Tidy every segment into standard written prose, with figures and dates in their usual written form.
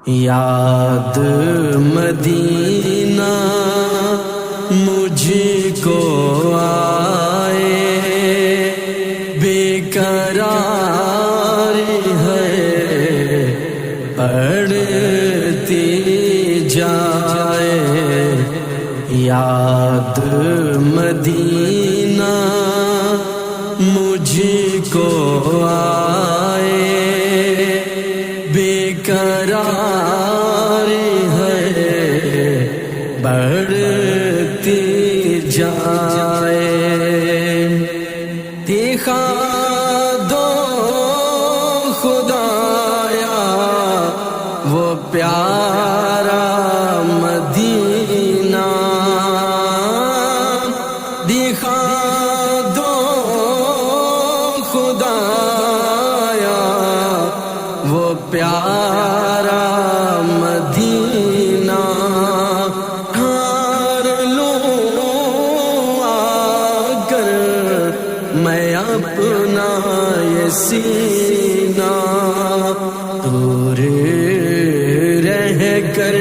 یاد مدینہ مجھ کو آئے، بے قرار ہے بڑھتی جائے۔ یاد مدینہ مجھ کو آئے، بے قرار ہے بڑھتی جائے۔ دکھا دو خدایا وہ پیارا مدینہ، دکھا دو خدایا وہ پیارا مدینہ۔ ڈھار لوں آ کر میں اپنا یہ سینہ، دور رہ کر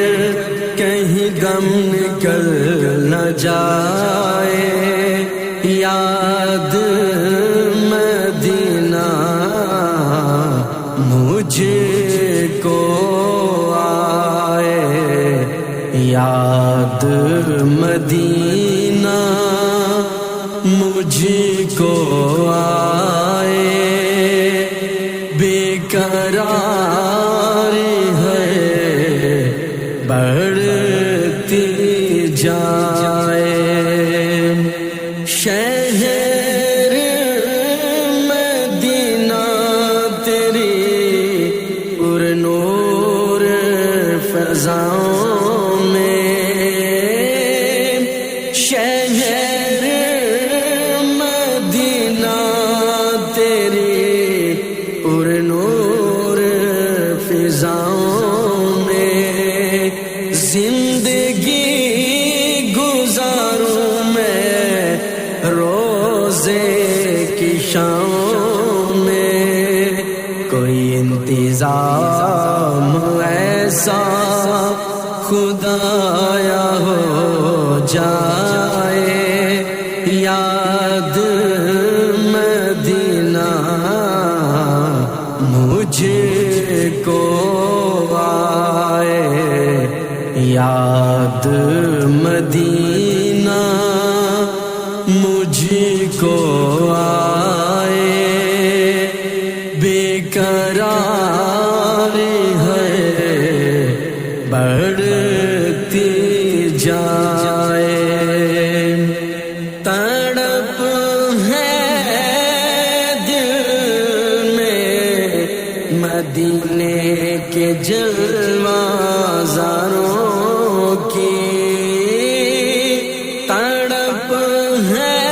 کہیں غم نکل نہ جائے۔ یاد مدینہ مجھ کو آئے، یاد مدینہ مجھ کو آئے، بے قرار ہے بڑھتی جائے۔ شہر مدینہ تیری پر نور فضاؤں میں، شہر مدینہ تیری پر نور فضاؤں میں، زندگی گزاروں میں روزے کی شام میں۔ کوئی انتظام ایسا خدایا ہو جائے، یاد مدینہ مجھ کو آئے، یاد مدینہ مجھ کو آئے، بے قرار ہے بڑھتی جائے۔ تڑپ ہے دل میں مدینے کے جلوہ زاروں کی، تڑپ ہے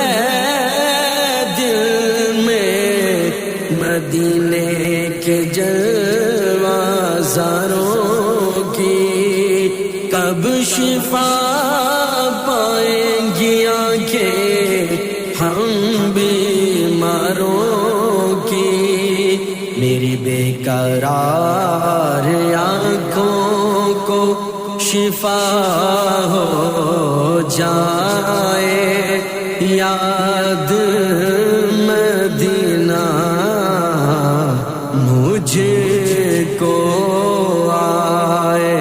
دل میں مدینے کے جلوہ زاروں کی۔ کب شفا پائیں گی آنکھیں ہم بیماروں کی، میری بے قرار آنکھوں کو شفا ہو جائے۔ یاد مدینہ مجھ کو آئے،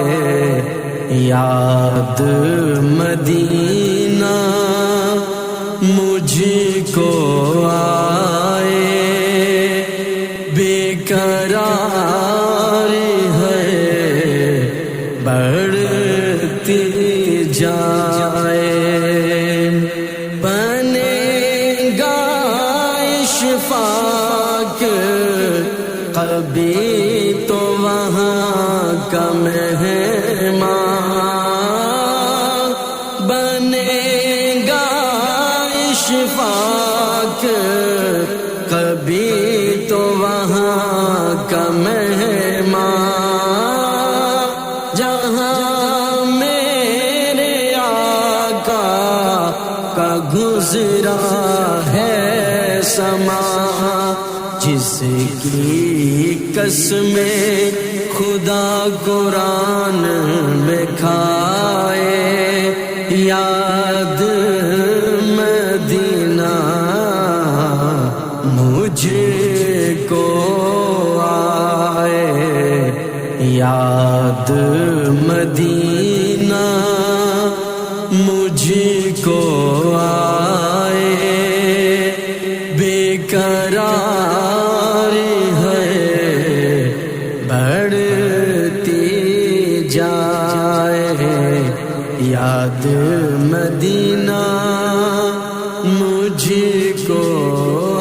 یاد مدینہ مجھ کو آئے، بے قرار ہے بڑھتی جائے۔ بنے گا اشفاق کبھی تو وہاں کا مہمان، بنے گا اشفاق کبھی تو وہاں کا مہمان، جہاں میرے آقا کا گزرا ہے سما، جس کی قسمیں خدا قرآن میں کھائے یاد مدینہ مجھ کو آئے یاد مدینہ مجھ کو آئے بے قرار ہے بڑھتی جائے یاد مدینہ مجھ کو